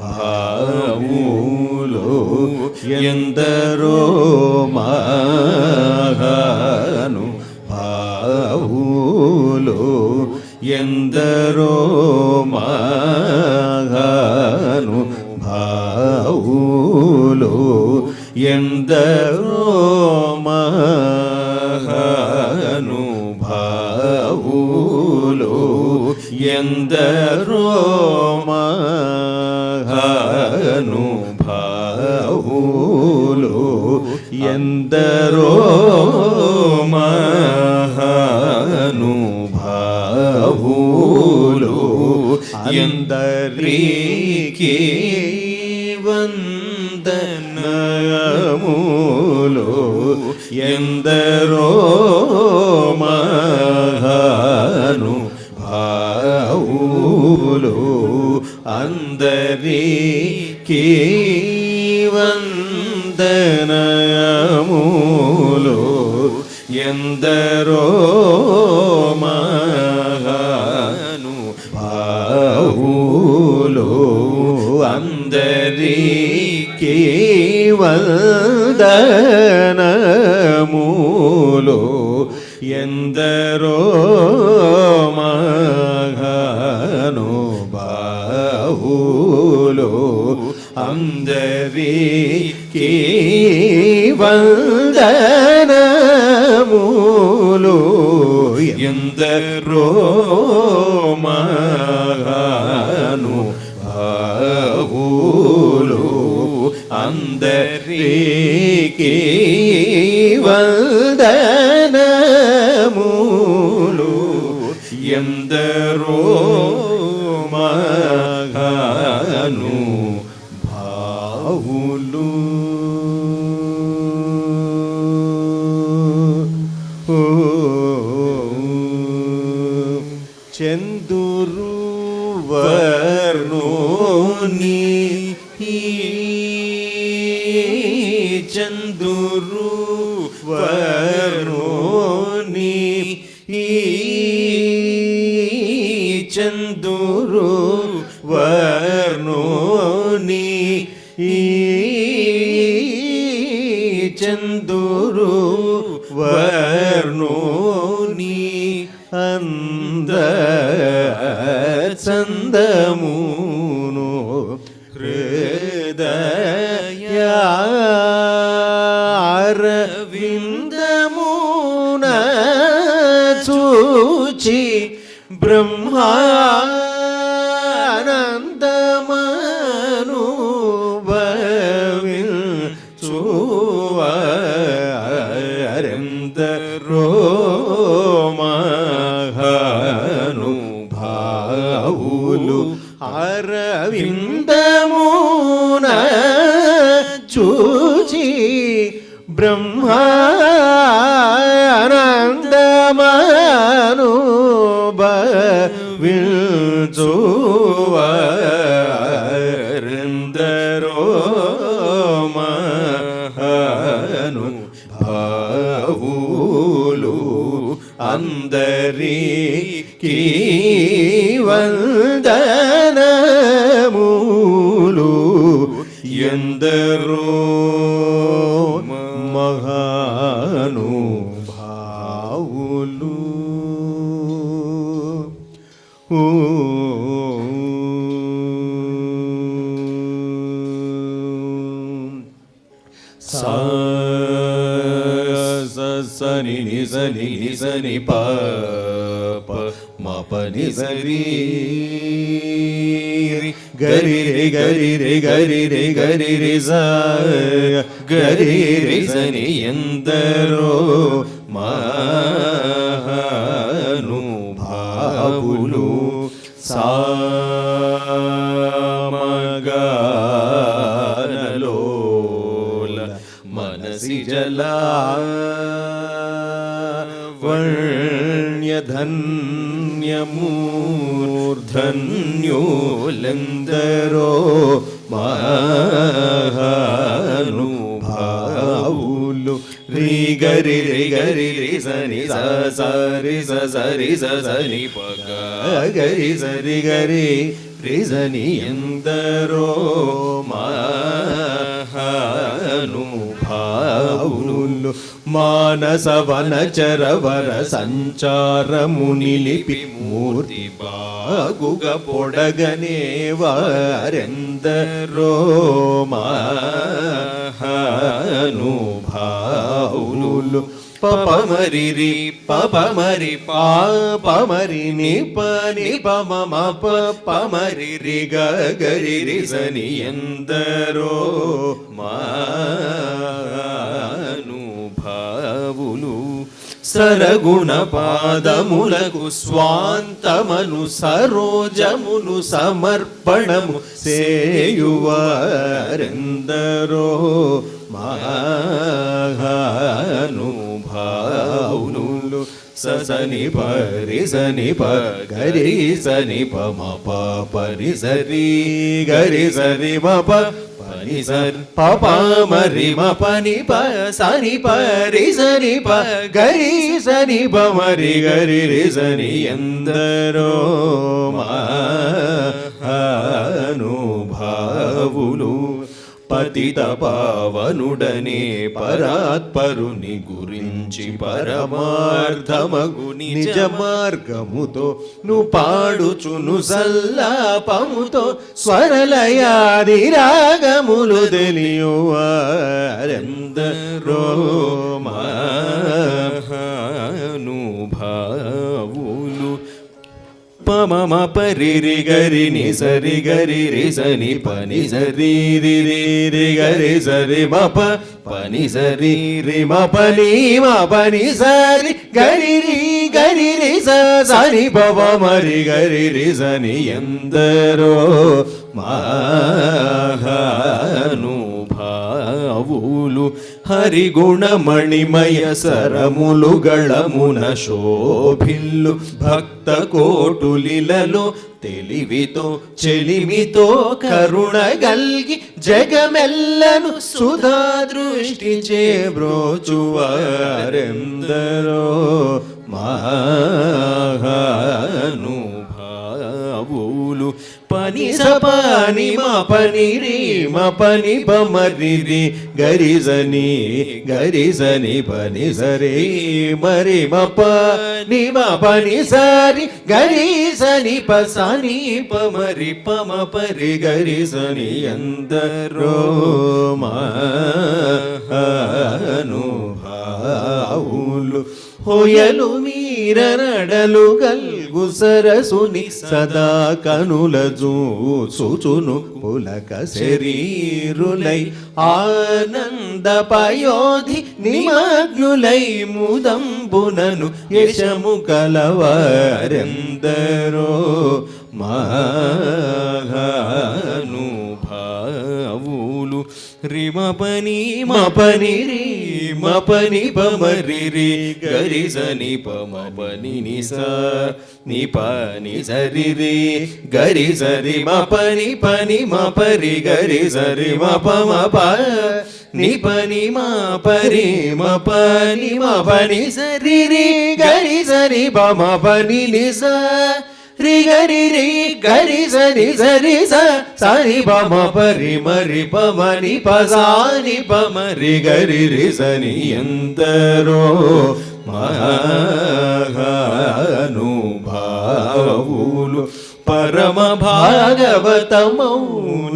భావులు ఎందరో మహాను భావులు ఎందరో మహాను భావులు ఎందరో మహాను భావులు ఎందరో మహాను భావులు ఎందరో మహాను భావులు ఎందరికీ వందనములు ఎందరో మహాను భావులు అందరికీ వందనములు ఎందరో మహాను భావులు అందరికీ వందనములు ఎందరో మహాను భావులు అందరికీ వందనములు ఎందరో మహాను భావులు అందరికీ వందనములు ఎందరో మహాను భావులు. చందురు వర్ణోని చందురు వర్ణోని చందురు వర్ణోని చందురు వర్ణోని అంద చందమును హృదయారవిందమున చూచి బ్రహ్మానందమను భవించువరెందరో మహాను భావులు అరవిందమున చూచి బ్రహ్మానందమను భవించువరెందరో మహాను భావులు అందరికీ వందనములు ఎందరో మహాను భావులు. సని నిజని నిజని పాప మపని సరి గరి రే గరి రే గరి రే గరి రే సా గరి రే సని ఎందరో మహాను భావులు సామగానలోల మనసి జలా ధన్యోలందరో మహాను భావులు రి గరి రి గరి రి సని సరి సరి సని పగ గరి సరి గరి రి సని ఎంత ఎందరో మహానుభావులు మానస వనచరవర సంచారము నిలిపి మూర్తి బాగుగా పొడగనే వారెందరో మహానుభావులు పపమరి పపమరి పాపమరి నిపని పమ పమరి రి గరి రి సని ఎందరో మహానుభావులు సరగుణ పాదములకు స్వాంతమను సరోజమును సమర్పణము సేయువారెందరో మహానుభావులు సని పరి సని ప గరి సని పమ పరి సరి గరి సరి మప పని సర్ పప మరి మపని ప సని పరి సని ప గరి సని ప మరి గరి రి సని ఎందరో మహానుభావులు పతిత పావనుడనే పరాత్పరుని గురించి పరమార్థమగు నిజ మార్గముతో ను పాడుచును సల్లాపముతో స్వరలయాది రాగములు తెలియువారెందరో మహానుభావులు పమ పరి రి గరి ని సరి గరి రి సని పని సరి రి రి రి గరి సరి మప పని సరి రి మపని మపని సరి గరి రి సని పవ మరి గరి రి సని ఎందరో మహానుభావులు హరిగుణమణిమయ సరములుగళమున శోభిల్లు భక్త కోటులిలలో తెలివితో చెలిమితో కరుణ గల్గి జగమెల్లను సుధా దృష్టి చేబ్రోచువారెందరో మహానుభావులు పని సపని మ పని రి మ పని పమరి రి గరి సని పని సరి మరి మ పని మ పని సరి గరి సని ప సని పమరి పమ పరి గరి సని ఎందరో మహానుభావులు హోయలు మీర నడలు గల్గు సరసుని సదా కనుల చూచును పులక శరీరులై ఆనంద పయోధి నిమగ్నులై ముదంబునను యశము కలవారెందరో మహానుభావులు రిమపని మపని రి మపని పమరి రి గరి సని పమ పని ని స ని పని సరి రి గరి సరి మపని పని మపరి గరి సరి మప మప ని పని మపరి మపని మపని సరి రి గరి సరి పమ పని ని స రి గరి సరి సరి సని పమ పరి మరి పమని పసాని పమరి గరి రి సని ఎందరో మహానుభావులు పరమ భాగవతమౌ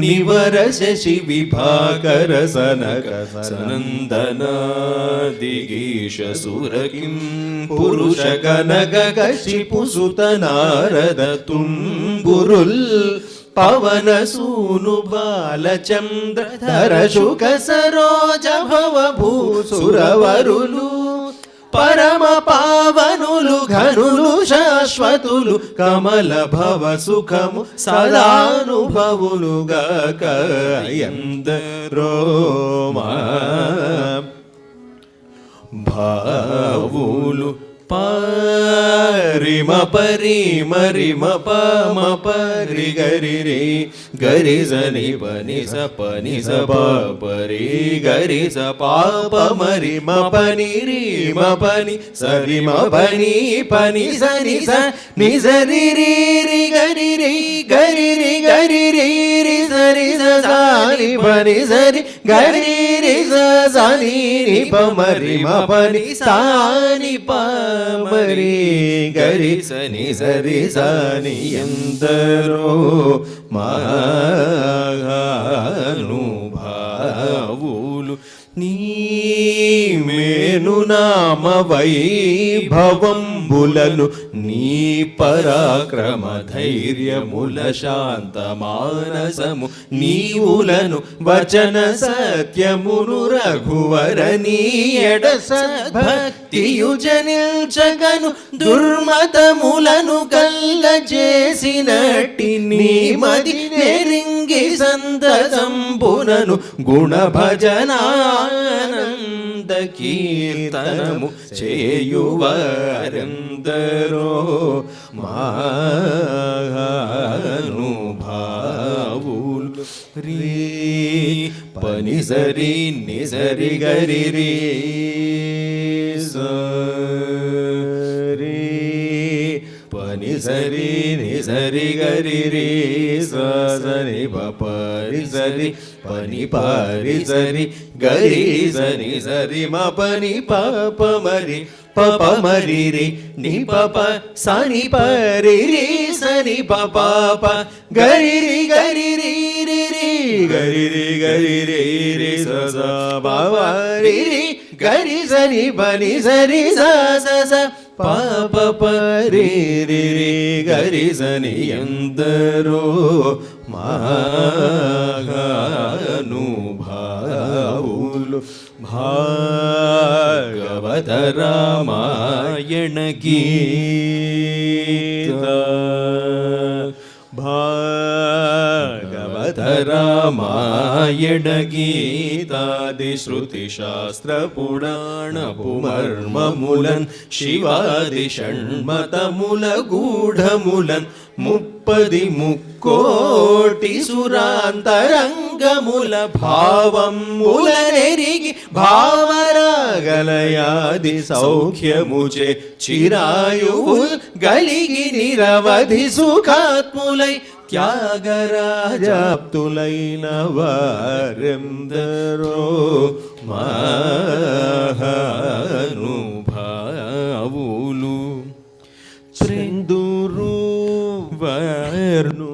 నివర శశి విభాకర సనక సనందనాదిగీష సురకిం పురుష కనక కశిపు సుత నారద తుంబురుల్ పవన సూను బాలచంద్రధర శుక సరోజ భవ భూసురవరులు పరమ పావనులు ఘనులు శాశ్వతులు కమల భవ సుఖము సదానుభవులుగాక ఎందరో భావులు పారి మపరి మరి మప మపరి గరి రే గరి సని పని స పరి గరి స పాప మరి మపని రి మపని సరి మపని పని సని స ని సరి రి రి గరి రి గరి రి గరి రి రి సరి స సాని పని సరి గరి రి స సాని ని పమరి మపని సాని పమరి గరి సని సరి సాని ఎందరో మహానుభావులు నీ మేను నామ వైభవంబులను నీ పరాక్రమ ధైర్యముల శాంత మానసము నీవులను వచన సత్యమును రఘువర నీ ఎడ సద్భక్తియుజనిల్చగను దుర్మతములను కల్ల చేసినట్టి నీ మది నెరింగి సంతతంబునను గుణ భజనానంద కీర్తనము చేయువారెందరో మహానుభావులు రీ పని సరి నిసరి గరి రీ సరి పని సరి నిసరి గరి రీ సరి పరి సరి పని పారి సరి గరి సని సరి మ పని పాప మరి పప మరి రి ని పప సని పరి రి సని పప గరి రి గరి రి రి రి గరి రి గరి రి రి స స బ రి రి గరి సని పని సరి స స స పాప పరి రి రి గరి సని ఎందరో మహానుభావులు భాగవత రామాయణ గీత భాగవత రామాయణ గీతాది శృతి శాస్త్ర పురాణ పుమర్మములన్ శివాది షణ్మతముల గూఢములన్ ముప్పది ముక్కోటి సురాంతరంగముల భావములనెరిగి భావరాగలయాది సౌఖ్యముచే చిరాయువుల్ గలిగి నిరవధి సుఖాత్ములై త్యాగరాజాప్తులైన వారెందరో మహానుభావులు చందురు వర్ను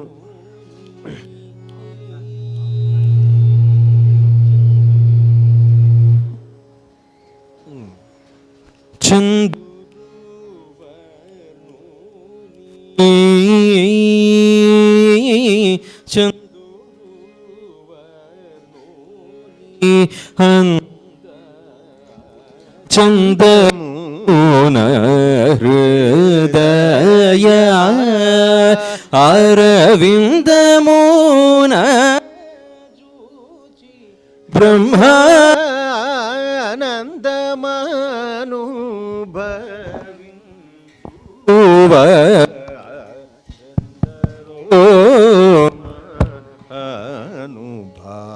చందు చందమున హృదయ అరవిందమున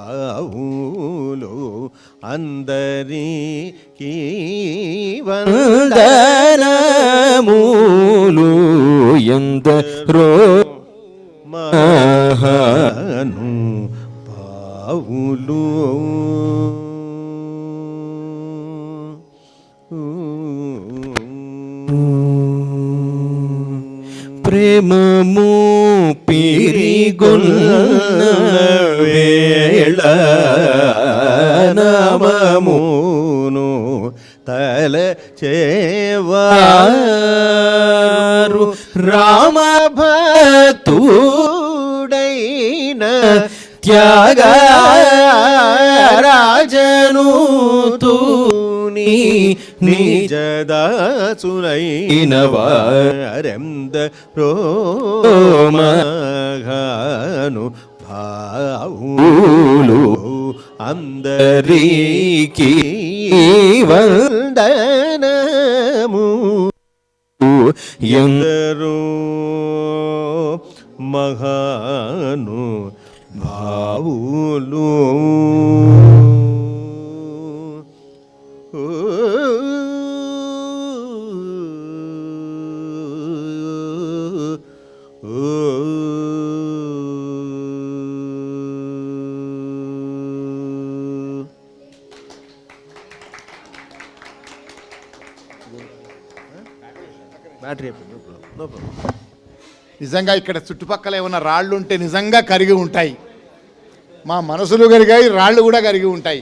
అనుభావులు అందరికీ వందనములు ఎందరో మహానుభావులు ప్రేమము పిరిగొన్న వేళ నామమును తల చేవారు రామ భక్తుడైన త్యాగరాజను తూని నిజదాసులైన వారెందరో మహాను భావులు అందరికీ వందనము. ఎందరో మహాను భావులు నిజంగా ఇక్కడ చుట్టుపక్కల ఏమైనా రాళ్ళు ఉంటే నిజంగా కరిగి ఉంటాయి. మా మనసులు కరిగాయి, రాళ్ళు కూడా కరిగి ఉంటాయి.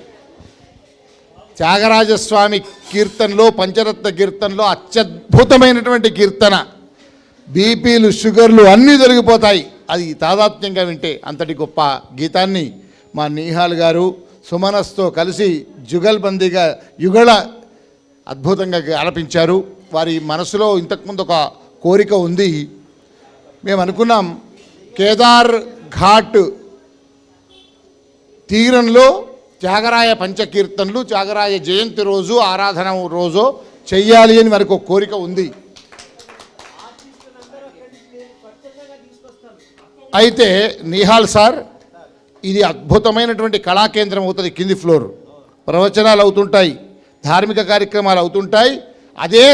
త్యాగరాజస్వామి కీర్తనలో, పంచరత్న కీర్తనలో అత్యద్భుతమైనటువంటి కీర్తన. బీపీలు, షుగర్లు అన్నీ తొలగిపోతాయి అది తాదాత్మ్యంగా వింటే. అంతటి గొప్ప గీతాన్ని మా నీహాల్ గారు సుమనస్తో కలిసి జుగల్బందీగా యుగళ అద్భుతంగా ఆలపించారు. వారి మనసులో ఇంతకుముందు ఒక కోరిక ఉంది. మేము అనుకున్నాం కేదార్ ఘాట్ తీరంలో త్యాగరాయ పంచకీర్తనలు త్యాగరాయ జయంతి రోజు, ఆరాధన రోజు చెయ్యాలి అని మనకు ఒక కోరిక ఉంది. అయితే నిహాల్ సార్, ఇది అద్భుతమైనటువంటి కళాకేంద్రం అవుతుంది. కింది ఫ్లోర్ ప్రవచనాలు అవుతుంటాయి, ధార్మిక కార్యక్రమాలు అవుతుంటాయి. అదే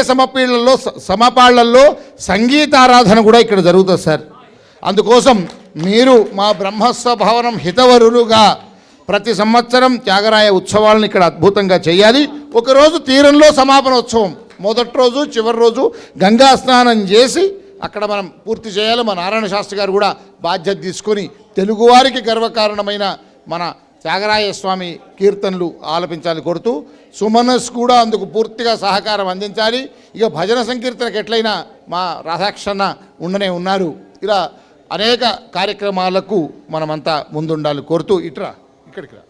సమపాళ్లలో సంగీతారాధన కూడా ఇక్కడ జరుగుతుంది సార్. అందుకోసం మీరు మా బ్రహ్మస్వ భవనం హితవరులుగా ప్రతి సంవత్సరం త్యాగరాయ ఉత్సవాలను ఇక్కడ అద్భుతంగా చేయాలి. ఒకరోజు తీరంలో సమాపనోత్సవం, మొదటి రోజు చివరి రోజు గంగా స్నానం చేసి అక్కడ మనం పూర్తి చేయాలి. మా నారాయణ శాస్త్రి గారు కూడా బాధ్యత తీసుకొని తెలుగువారికి గర్వకారణమైన మన త్యాగరాయ స్వామి కీర్తనలు ఆలపించాలని కోరుతూ, సుమనస్ కూడా అందుకు పూర్తిగా సహకారం అందించాలి. ఇక భజన సంకీర్తనకు ఎట్లయినా మా రాధాకృష్ణ ఉండనే ఉన్నారు. ఇలా అనేక కార్యక్రమాలకు మనమంతా ముందుండాలి కోరుతూ, ఇట్రా ఇక్కడికి రా.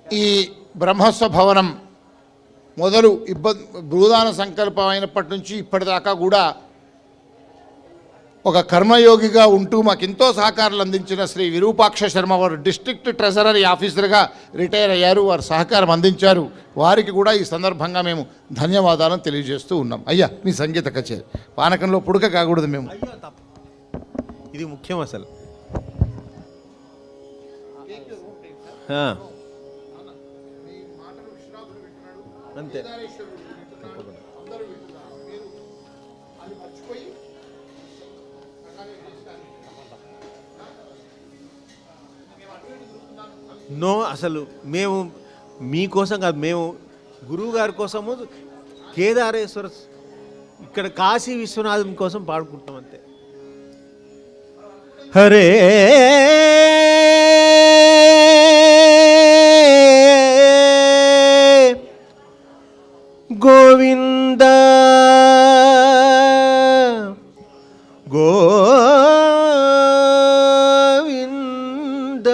ఈ బ్రహ్మస్వ భవనం మొదలు భూదాన సంకల్పం అయినప్పటి నుంచి ఇప్పటిదాకా కూడా ఒక కర్మయోగిగా ఉంటూ మాకెంతో సహకారాలు అందించిన శ్రీ విరూపాక్ష శర్మ వారు డిస్ట్రిక్ట్ ట్రెజరీ ఆఫీసర్గా రిటైర్ అయ్యారు. వారు సహకారం అందించారు. వారికి కూడా ఈ సందర్భంగా మేము ధన్యవాదాలను తెలియజేస్తూ ఉన్నాం. అయ్యా, మీ సంగీత కచేరీ పానకంలో పుడక కాకూడదు. మేము ఇది ముఖ్యం అసలు. అంతే. నో, అసలు మేము మీకోసం కాదు, మేము గురువు గారి కోసము కేదారేశ్వర ఇక్కడ కాశీ విశ్వనాథం కోసం పాడుకుంటాం అంతే. హరే గోవింద గోవింద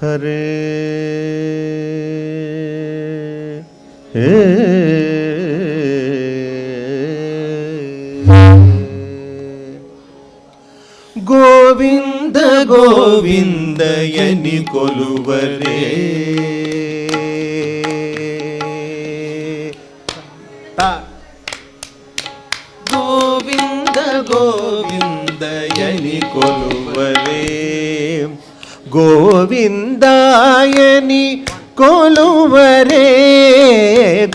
హరే గోవింద గోవిందయని కొలువరే గోవింద గోవిందయని కొలువరే గోవిందాయని కొలువరే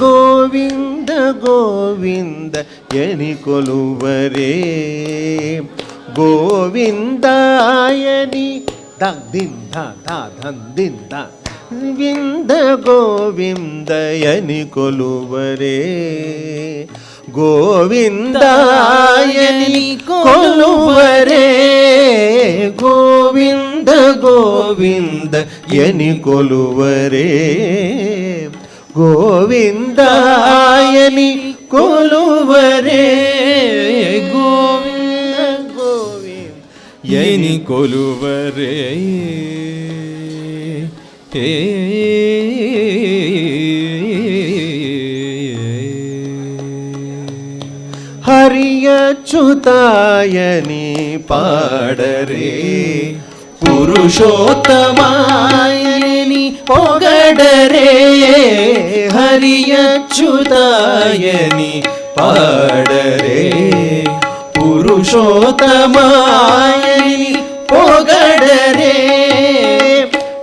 గోవింద గోవిందయని కొలువరే గోవిందాయని దింద దింద వింద గోవిందయని కొలువరే గోవిందాయని కొలువరే గోవింద గోవిందయని కొలువరే గోవిందాయని కొలువరే యని కొలువరే హరి అచ్యుతాయని పాడరే, పురుషోత్తమాయని పొగడరే, హరి అచ్యుతాయని పాడరే, పురుషోత్తమాయని పొగడరే,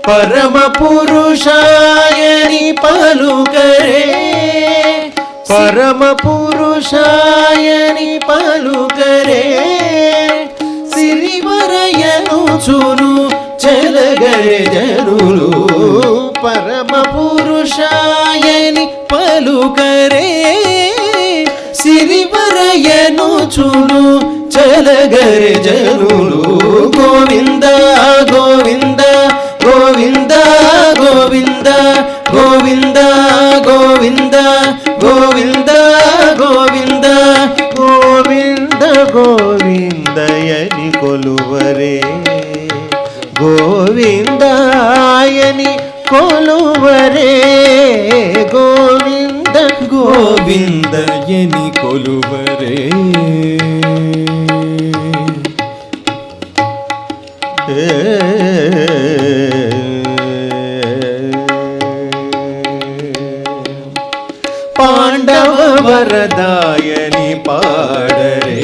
పరమ పురుషాయని పలుకరే, పరమ పురుషాయని పలుకరే, సిరివరయను చును చెలగరే జనులు, పరమ పురుషాయని పలుకరే, సిరివరయను చును చెలగరే జనులు, గోవింద గోవింద గోవింద గోవింద గోవింద గోవింద గోవింద గోవింద గోవింద గోవిందయని కొలువరే, గోవిందాయని కొలువరే, గోవింద గోవిందయని కొలువరే, పాండవ వరదాయని పాడరే,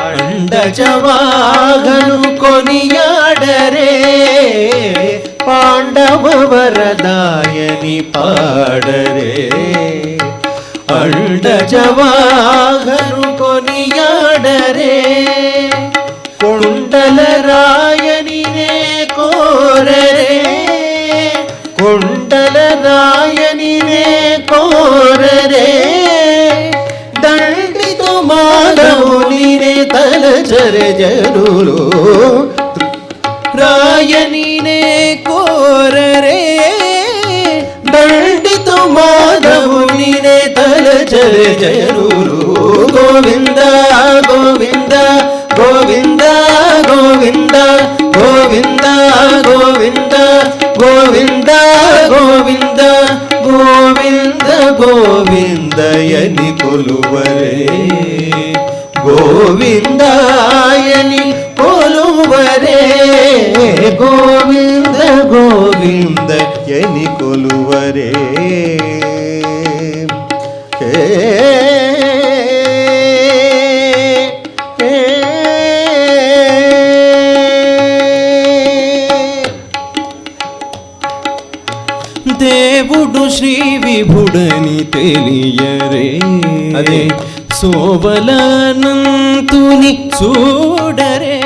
అండజవాగను కొనియాడరే, పాండవ వరదాయని పాడరే, అండజవాగను కొనియాడరే, కొండల రాయని కోరరే, కొండల రాయని కోరరే, దండితో మాధవుని తలచరే జనులు, రాయని కోరరే, దండితో మాధవుని తలచరే జనులు, గోవింద గోవింద గోవింద గోవింద గోవింద గోవింద గోవింద గోవింద గోవింద గోవిందయని కొలువరే, గోవిందాయని కొలువరే, గోవింద గోవిందయని కొలువరే, దేవుడు శ్రీ విభుడని తెలియరే, అదే సోవలనంతుని చూడరే,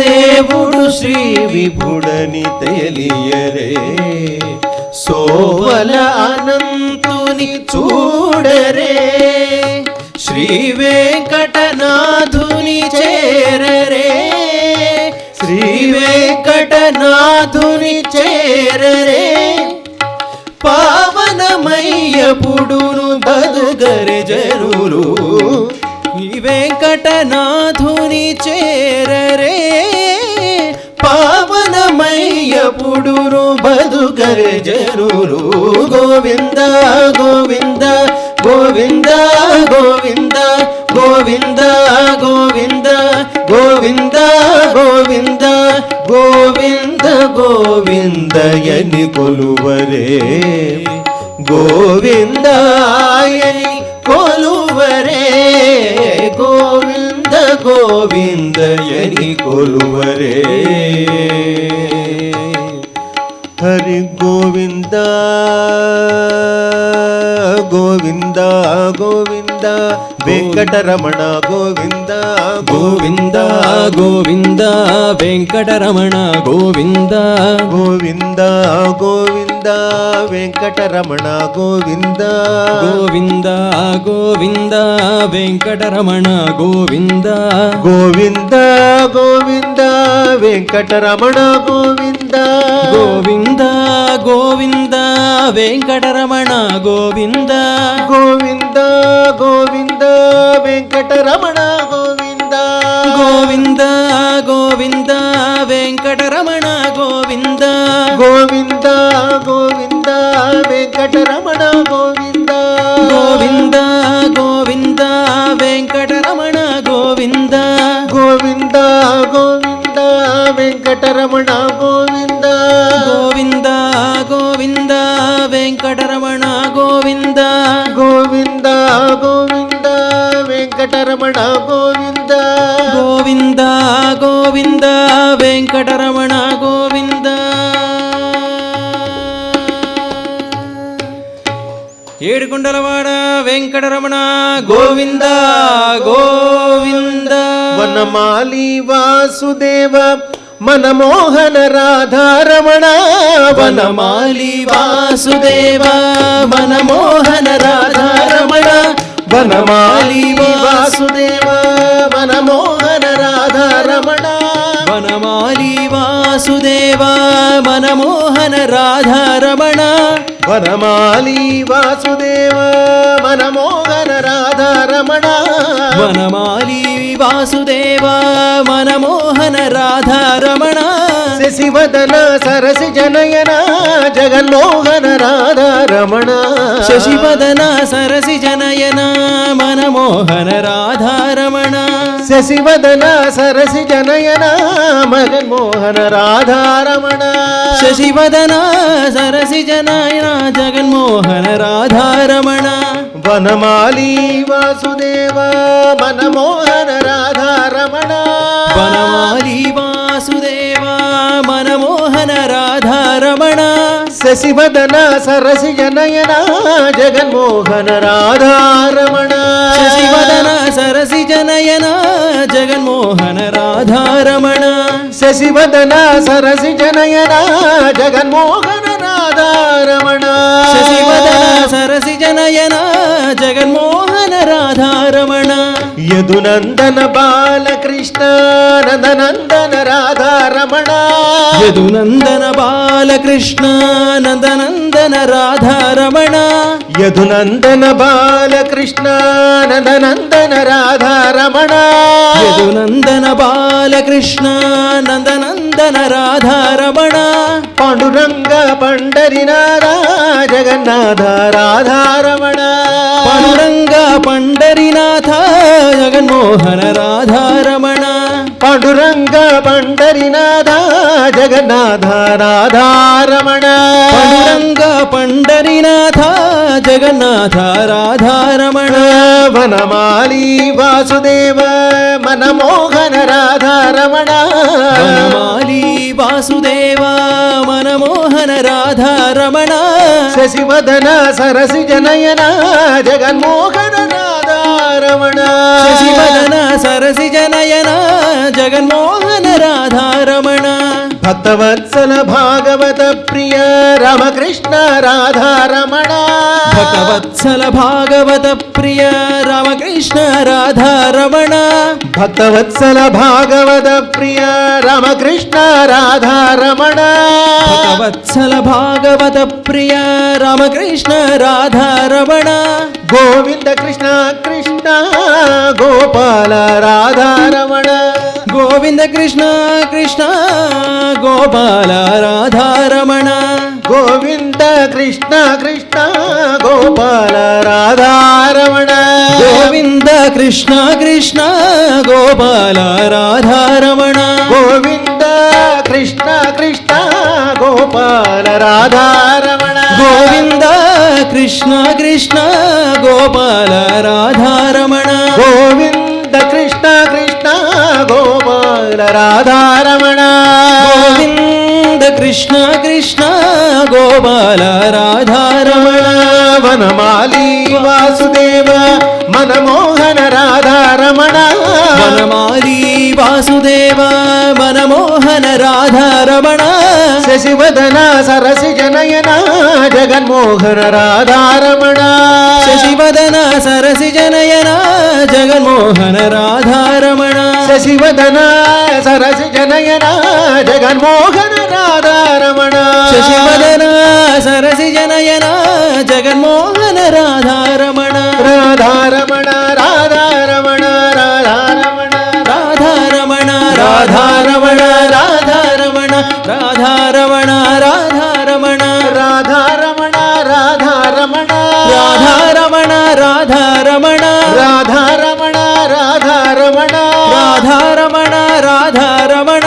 దేవుడు శ్రీ విభుడని తెలియరే, సోవల అనంతుని చూడరే, శ్రీ వెంకటనాథుని చేరరే, శ్రీ వెంకటనాథుని చేరరే, పావనమయ్యపుడును బదుగరే జనులు, ఈ వెంకటనాథుని చేరరే, పావనమయ్యపుడును బదుగరే జనులు, గోవింద గోవింద గోవింద గోవింద గోవింద గోవింద గోవింద గోవింద గోవింద గోవిందయని కొలువరే, గోవిందాయని కొలువరే, గోవింద గోవిందయని కొలువరే, హరి గోవింద గోవింద గోవింద వెంకటరమణ గోవింద గోవింద గోవింద వెంకటరమణ గోవింద గోవింద గోవింద వెంకటరమణ గోవింద గోవింద గోవింద వెంకటరమణ గోవింద గోవింద గోవింద వెంకటరమణ గోవింద గోవింద గోవింద వెంకటరమణ గోవింద గోవింద గోవింద వెంకటరమణ గోవింద గోవింద గోవింద వెంకటరమణ గోవింద గోవింద గోవింద వెంకటరమణ గోవింద గోవింద గోవింద వెంకటరమణ గోవింద గోవింద గోవింద వెంకటరమణ గోవింద గోవింద గోవింద వెంకటరమణ గోవింద గోవింద గోవింద వెంకటరమణ గోవింద. ఏడుకొండలవాడ వెంకటరమణ గోవింద గోవింద. వనమాలి వాసుదేవ మనమోహన రాధారమణ వనమాలి వాసుదేవ మనమోహన రాధారమణ వనమాలి వాసుదేవ మనమోహన రాధారమణ వనమాలి వాసుదేవ మనమోహన రాధారమణ వనమాలి వాసుదేవ మనమోహన రాధారమణ వనమాలి వాసుదేవ మనమోహన రాధారమణ శశివదన సరసి జనయన జగన్మోహన రాధారమణ శశివదన సరసి జనయన మనమోహన రాధారమణ శశివదన సరసి జనయన మగన్మోహన రాధారమణ శశివదన సరసి జనయన జగన్మోహన రాధారమణ వనమాలి వాసుదేవ మనమోహన రాధారమణ వనమాలి వాసుదేవ మనమోహన రాధారమణ శశివదన సరసి జనయన జగన్మోహన రాధారమణ శశివదన సరసి జనయన జగన్మోహన రాధారమణ శశివదన సరసి జనయన జగన్మోహన రాధారమణ శశివదన సరసి జనయన జగన్మోహన రాధారమణ యదునందన బాలకృష్ణ నందనందన రాధారమణ యదునందన బాలకృష్ణ నందనందన రాధారమణ యదునందన బాలకృష్ణ నందనందన రాధారమణ యదునందన బాలకృష్ణ నందనందన రాధారమణ పాండురంగ పండరినాథ జగన్నాథ రాధారమణ పాండురంగ పండరినాథ జగన్మోహన రాధారమణ పాండురంగ పండరినాథ జగన్నాథ రాధారమణ పాండురంగ పండరినాథ జగన్నాథ రాధారమణ వనమాలి వాసుదేవ మనమోహన రాధారమణ వనమాలి వాసుదేవ మనమోహన రాధారమణ శశివదన సరసి జనయన జగన్మోహన రాధారమణ శశివదన సరసి జనయన జగన్మోహన రాధారమణ భక్తవత్సల భాగవత ప్రియ రామకృష్ణ రాధారమణ భక్తవత్సల భాగవత ప్రియ రామకృష్ణ రాధారమణ భక్తవత్సల భాగవత ప్రియ రామకృష్ణ రాధారమణ భక్తవత్సల భాగవత ప్రియ రామకృష్ణ రాధారమణ గోవింద కృష్ణ కృష్ణ గోపాల రాధారమణ గోవింద కృష్ణ కృష్ణ గోపాల రాధారమణ గోవింద కృష్ణ కృష్ణ గోపాల రాధారమణ గోవింద కృష్ణ కృష్ణ గోపాల రాధారమణ గోవింద కృష్ణ కృష్ణ గోపాల రాధారమణ గోవింద కృష్ణ కృష్ణ గోపాల రాధారమణ గోవింద కృష్ణ కృష్ణ గోపాల రాధారమణ గోవింద కృష్ణ కృష్ణ గోపాల రాధారమణ వనమాలి వాసుదేవ మనమోహన రాధారమణ వనమాలి వాసుదేవ మనమోహన రాధారమణ శశివదన సరసి జనయన జగన్మోహన రాధారమణ శశివదన సరసి జనయన జగన్మోహన రాధారమణ శశివదన సరసి జనయన జగన్మోహన రాధారమణ శశివదన సరసి జనయన జగన్మోహన రాధారమణ రాధారమణ రాధారమణ రాధారమణ రాధారమణ రాధారమణ రాధారమణ రాధారమణ రాధారమణ రాధారమణ రాధారమణ రాధారమణ రాధారమణ రాధారమణ రాధారమణ రాధారమణ రాధారమణ రాధారమణ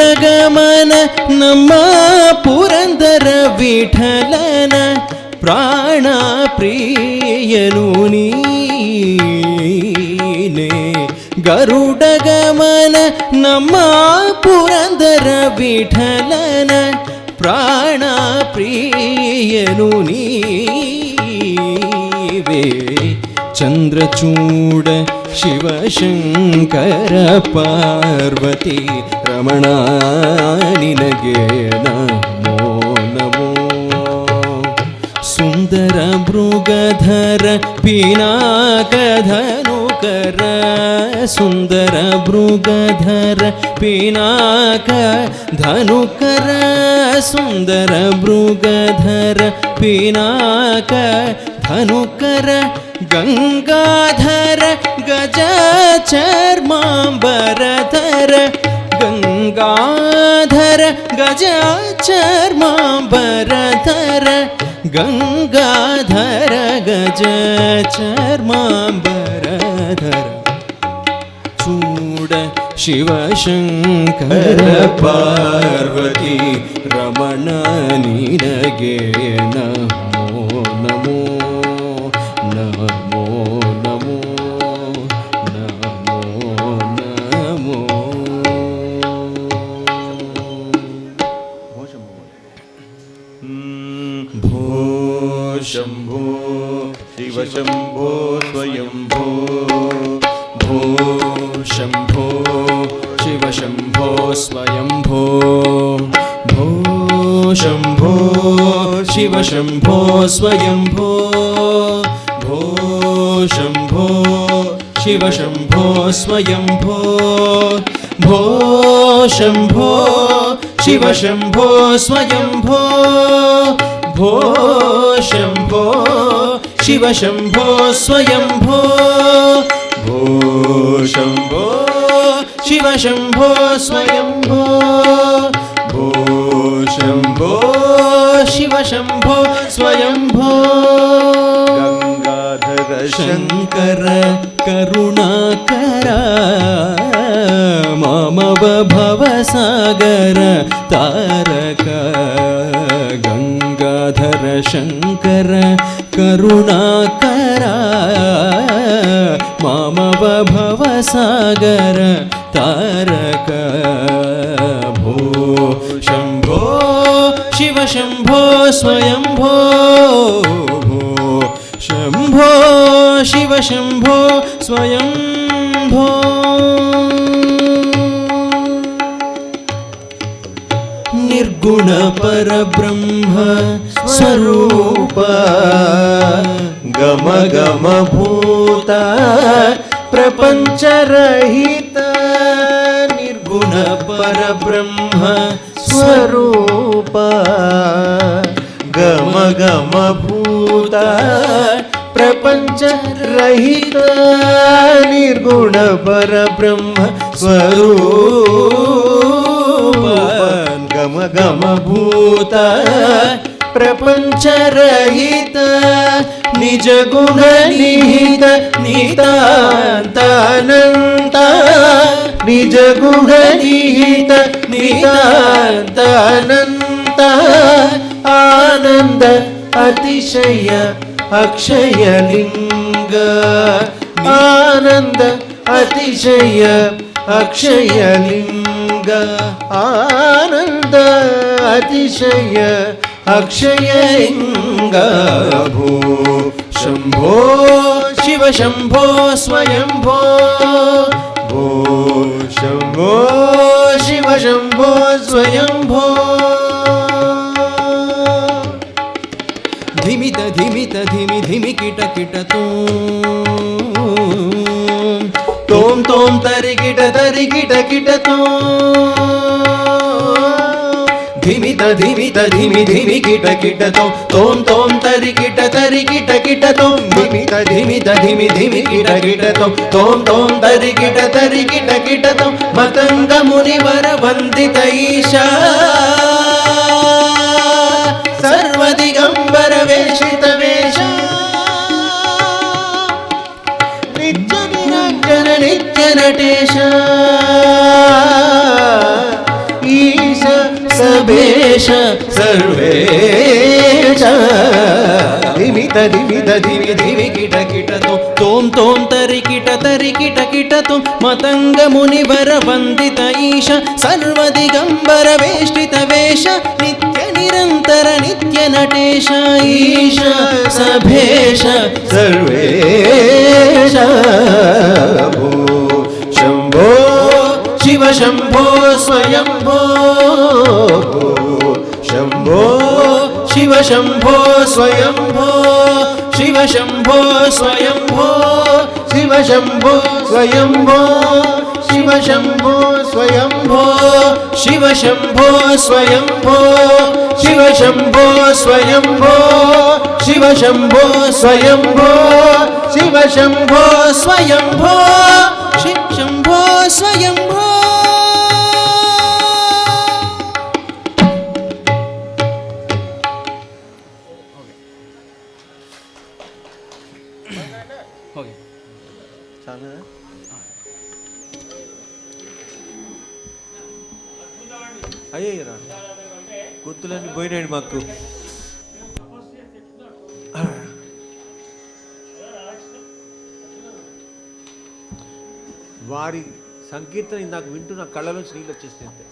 ಗರುಡಗಮನ ನಮ್ಮ ಪುರಂದರ ವಿಠಲನ ಪ್ರಾಣ ಪ್ರಿಯನು ನೀನೇ. ಗರುಡಗಮನ ನಮ್ಮ ಪುರಂದರ ವಿಠಲನ ಪ್ರಾಣ ಪ್ರಿಯನು ನೀವೇ. ಚಂದ್ರಚೂಡ ಶಿವಶಂಕರ ಪಾರ್ವತಿ ರಮಣ ನಿನಗೆ ನಮೋ ನಮೋ. ಸುಂದರ ಮೃಗಧರ ಪಿನಾಕಧನುಕರ ಸುಂದರ ಮೃಗಧರ ಪಿನಾಕ ಧನುಕರ ಸುಂದರ ಮೃಗಧರ ಪಿನಾಕ ಧನುಕರ ಗಂಗಾಧರ ಗಜ ಚರ್ಮಾಂಬರಧರ ಗಂಗಾಧರ ಗಜ ಚರ್ಮಾಂಬರಧರ ಗಂಗಾಧರ ಗಜ ಚರ್ಮಾಂಬರಧರ ಚೂಡ ಶಿವಶಂಕರ ಪಾರ್ವತಿ ರಮಣ ನಿನಗೆ ನಮೋ ನಮೋ ನಮೋ ನಮೋ ನಮೋ ನಮೋ. ಭೋ ಶಂಭೋ ಶಿವ ಶಂಭೋ ಸ್ವಯಂಭೋ. ಭೋ ಶಂಭೋ ಶಿವ ಶಂಭೋ ಸ್ವಯಂಭೋ. ಭೋ ಶಂಭೋ ಶಿವ ಶಂಭೋ ಸ್ವಯಂಭೋ. ಭೋ ಶಂಭೋ ಶಿವ ಶಂಭೋ ಸ್ವಯಂಭೋ. ಭೋ ಶಂಭೋ ಶಿವ ಶಂಭೋ ಸ್ವಯಂಭೋ. ಭೋ ಶಂಭೋ ಶಿವ ಶಂಭೋ ಸ್ವಯಂಭೋ. ಭೋ ಶಂಭೋ ಶಿವ ಶಂಭೋ ಸ್ವಯಂಭೋ. ಭೋ ಶಂಭೋ ಶಿವ ಶಂಭೋ ಸ್ವಯಂಭೋ. ಗಂಗಾಧರ ಶಂಕರ ಕರುಣಾಕರ ಮಾಮವ ಭವಸಾಗರ ತಾರಕ. ಗಂಗಾಧರ ಶಂಕರ ಕರುಣಾಕರ ಮಾಮವ ಭವಸಾಗರ ತಾರಕ. ಭೋ ಶಂಭೋ ಶಿವ ಶಂಭೋ ಸ್ವಯಂಭೋ. ಭೋ ಶಂಭೋ ಶಿವ ಶಂಭೋ ಸ್ವಯಂಭೋ. ನಿರ್ಗುಣ ಪರಬ್ರಹ್ಮ ಸ್ವರೂಪ ಗಮ ಗಮ ಭೂತ ಪ್ರಪಂಚರಹಿತ. ನಿರ್ಗುಣ ಪರಬ್ರಹ್ಮ ಸ್ವರೂಪ ಗಮ ಗಮ ಭೂತ ಪ್ರಪಂಚರಹಿತ. ನಿರ್ಗುಣ ಪರಬ್ರಹ್ಮ ಸ್ವರೂಪ ಗಮ ಗಮ ಭೂತ ಪ್ರಪಂಚರಹಿತ. ನಿಜ ಗುಣ ನಿಹಿತ ನಿತಾಂತಾನಂತ. ನಿಜ ಗುಣ ನಿಹಿತ ನಿತಾಂತಾನಂತ. ಆನಂದ ಅತಿಶಯ ಅಕ್ಷಯ ಲಿಂಗ. ಆನಂದ ಅತಿಶಯ ಅಕ್ಷಯ ಲಿಂಗ. ಆನಂದ ಅತಿಶಯ ಅಕ್ಷಯ ಲಿಂಗ. ಭೋ ಶಂಭೋ ಶಿವ ಶಂಭೋ ಸ್ವಯಂಭೋ. ಭೋ ಶಂಭೋ ಶಿವ ಶಂಭೋ ಸ್ವಯಂಭೋ. ಧಿಮಿತ ಧಿಮಿತ ಧಿಮಿ ಧಿಮಿ ಕಿಟ ಕಿಟ ತೋಂ ತೋಂ ತರಿ ಕಿಟ ಕಿಟ ಧಿಮಿತ ಧಿಮಿತ ಧಿಮಿ ಧಿಮಿ ಕಿಟ ಕಿಟ ತೋಂ ತೋಂ ತರಿ ಕಿಟ ಕಿಟ ಧಿಮಿತ ಧಿಮಿತ ಧಿಮಿ ಧಿಮಿ ಕಿಟ ತೋಂ ತೋಂ ತರಿ ಕಿಟ ಮತಂಗ ಮುನಿವರ ವಂದಿತ ಈಶಾ. ಸರ್ವದಿಗಂಬರ ವೇಷಿತ ವೇಷ. ನಿತ್ಯ ನಿರಂಜನ ನಿತ್ಯ ನಟೇಶ. సభేష సర్వేష ధిమి ధిమి ధిమి ధిమి కిట కిటతో తోం తోం తరి కిట కిటతో మతంగ మునివర వందిత ఈశ సర్వదిగంబర వేష్టిత వేష నిత్య నిరంతర నిత్య నటేశ ఈశ సభేష సర్వేష భూ శంభో శివ శంభో స్వయంభో శంభో శివ శంభో స్వయంభో శివ శంభో స్వయంభో శివ శంభో స్వయంభో శివ శంభో స్వయంభో శివ శంభో స్వయంభో శివ శంభో స్వయంభో శివ శంభో స్వయంభో శివ శంభో స్వయంభో శివ శంభో స్వయంభో. చాలా అయ్యరా గుర్తులన్నీ పోయినాడు మాకు. వారి సంకీర్తన ఇందాక వింటూ నా కళ్ళలోంచి నీళ్ళు వచ్చేస్తే అంతే.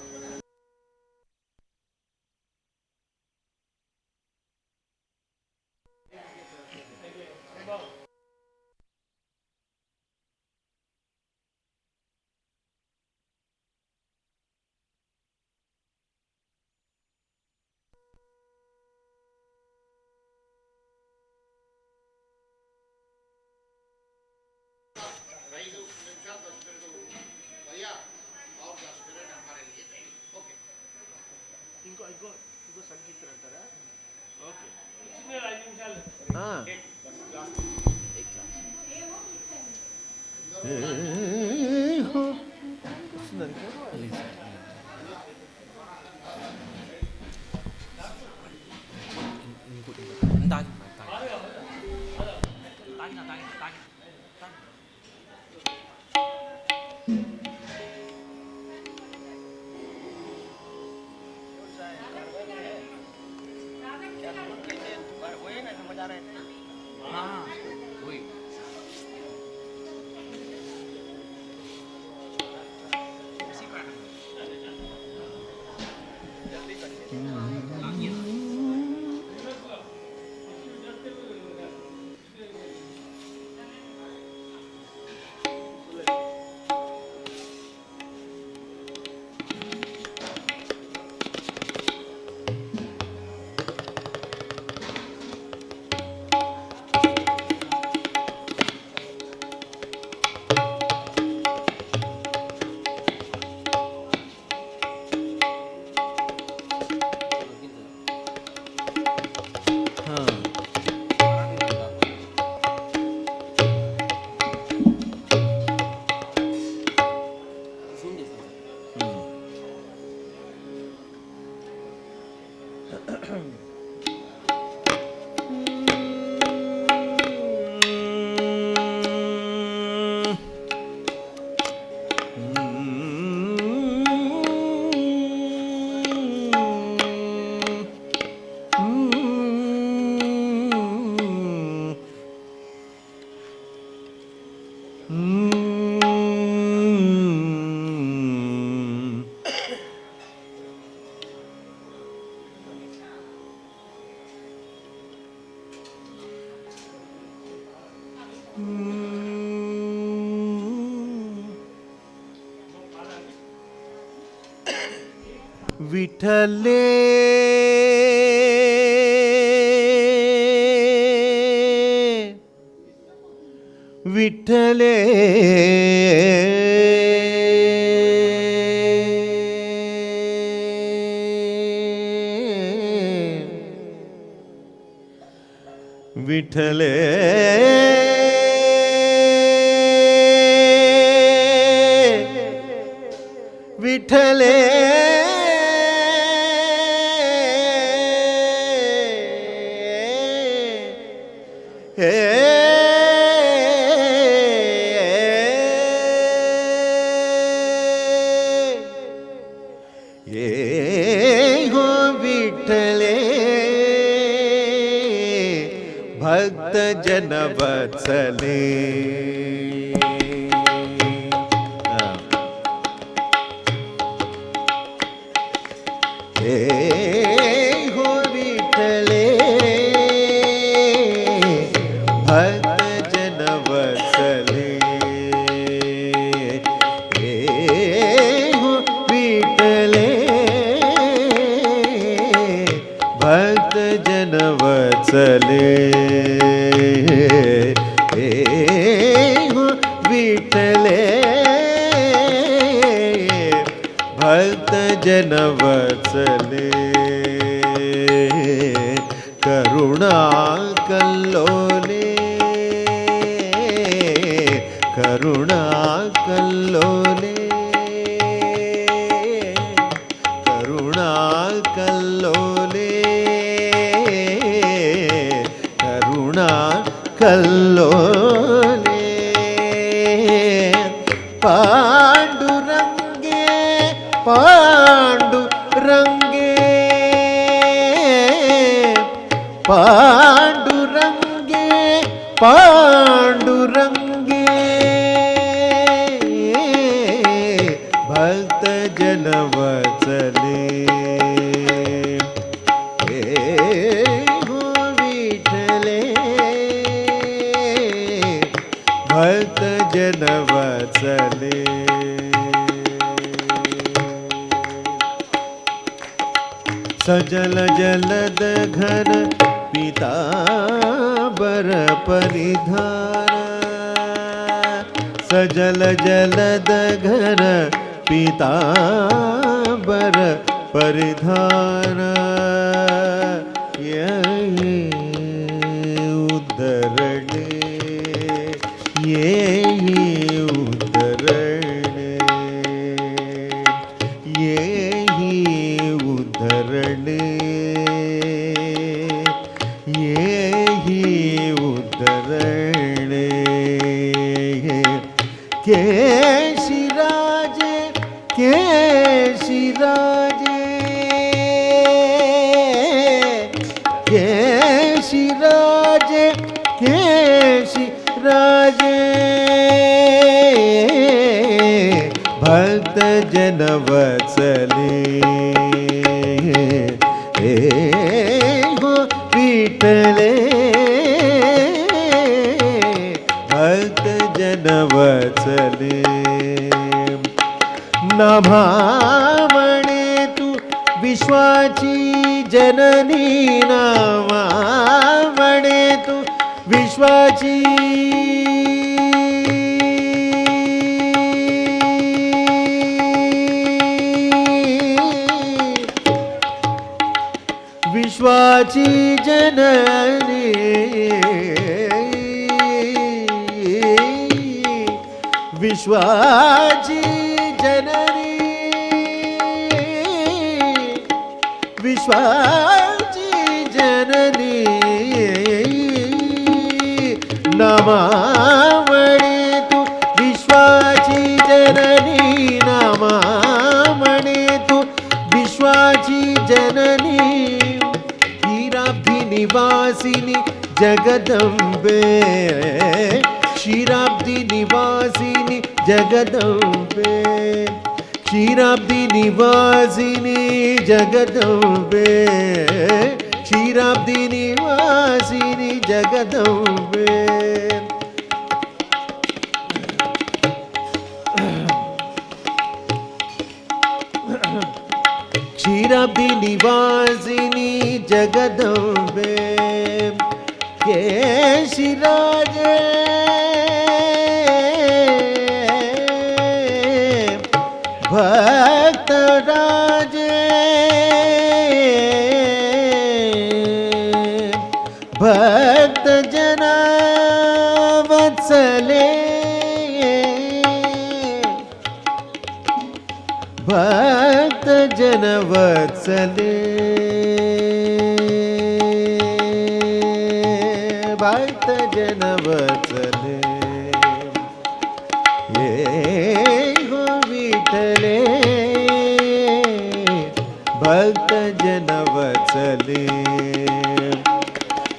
ఇంకో సంకీర్తన అంటారా? ఓకే విఠలే విఠలే విఠలే విఠలే ఏ जनवत्सले हे हो विठले भक्त जनवत्सले हे हो विठले भक्त जनवत्सले हे हो विठले भक्त जनवत्सले करुणा कल्लोले करुणा कल्लोले करुणा कल्लोले करुणा कल्लोले पांडुरंगे पांडुरंगे पांडुरंगे पांडुरंगे भक्त जनवत्सले हे हो विठले भक्त जनवत्सले सजल जलद घन पीतांबर परिधान सजल जलद घन पीतांबर परिधान ये उद्धरणे ये उद्धरणे ये उद्धरणे ये उद्धरणे केशिराजे केशिराजे केशिराजे केशिराजे भक्त जनवत्सले हे हो विठले भक्त जनवत्सले नामामणे तू विश्वाची जननी नामामणे तू विश्वाची विश्वाची जननी विश्वाची जननी विश्वाची जननी नामामणे तू विश्वाची जननी नामामणे तू विश्वाची जननी क्षीराब्धी निवासिनी जगदंबे क्षीराब्धी निवासिनी जगदंबे क्षीराब्धी निवासिनी जगदंबे क्षीराब्धी निवासिनी जगदंबे क्षीराब्धी निवासिनी जगदंबे केशिराजे भक्तराजे भक्त जनवत्सले भक्त जनवत्सले भक्त जनवत्सले ये हो विठले भक्त जनवत्सले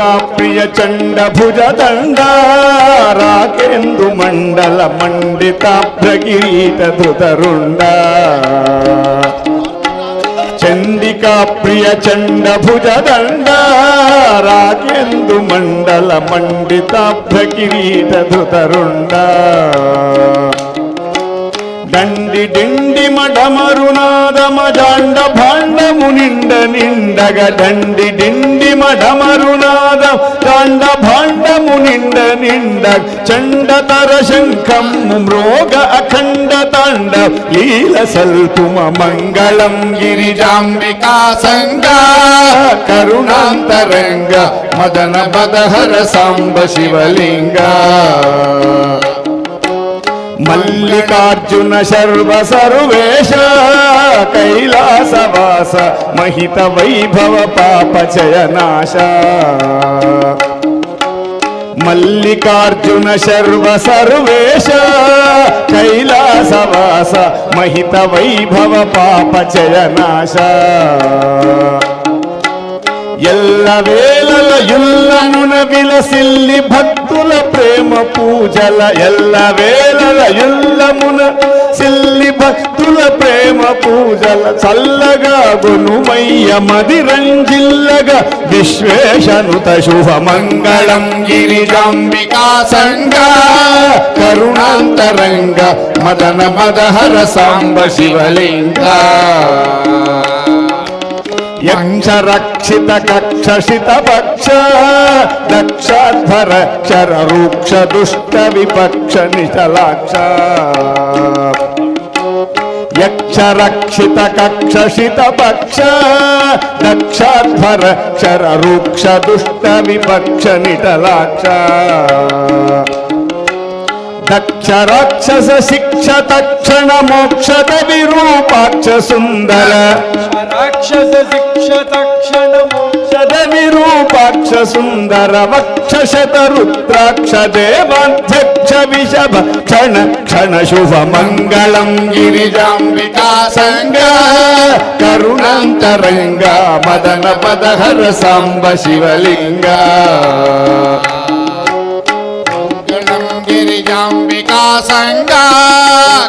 చండికా ప్రియ చండ భుజ దండ రాకేందు మండల మండితాభ్రకిరీట ధృతరుండ చండికా ప్రియ చండ భుజ దండ రాకేందు మండల మండితాభ్రకిరీట ధృతరుండ దండి డిండి మడమరునాదమ జాండ భాండము నిండ నిండగ దండి డిండి మడమరునాద జాండ భాండము నిండ నిండ చండతర శంఖము మ్రోగ అఖండ తాండ లీల సల్పుమ మంగళం గిరిజాంబికా సంగ కరుణాంతరంగ మదన మదహర సాంబ శివలింగ మల్లికార్జున శర్వ సర్వేశ కైలాసవాస మహిత వైభవ పాపచయనాశ మల్లికార్జున శర్వ సర్వేశ కైలాసవాస మహిత వైభవ పాపచయనాశ ఎల్ల వేళల యుల్లమున విలసిల్లి భక్తుల ప్రేమ పూజల ఎల్ల వేళల యుల్లమున సిల్లి భక్తుల ప్రేమ పూజల చల్లగా గునుమయ్య మదిరంజిల్లగా విశ్వేశనుత శుభ మంగళం గిరిజాంబికా సంగ కరుణాంతరంగ మదన మదహర సాంబ శివలింగ యక్ష రక్షిత కక్షిత పక్ష దక్షాధ్వర క్షర రూక్ష దుష్ట విపక్ష నిచలాక్ష యక్ష రక్షిత కక్షిత పక్ష దక్షాధ్వర క్షర రూక్ష దుష్ట విపక్ష నిచలాక్ష దక్ష రాక్షస శిక్ష తక్షణ మోక్షద విరూపాక్ష సుందర రాక్షస శిక్ష తక్షణ మోక్షద విరూపాక్ష సుందర వక్షశత రుద్రాక్ష దేవాధ్యక్ష విషభ క్షణ క్షణ శుభ మంగళం గిరిజాంబికా సంగ కరుణాంతరంగ మదన పదహర సాంబ శివలింగ గిరిజాంబికా సంగ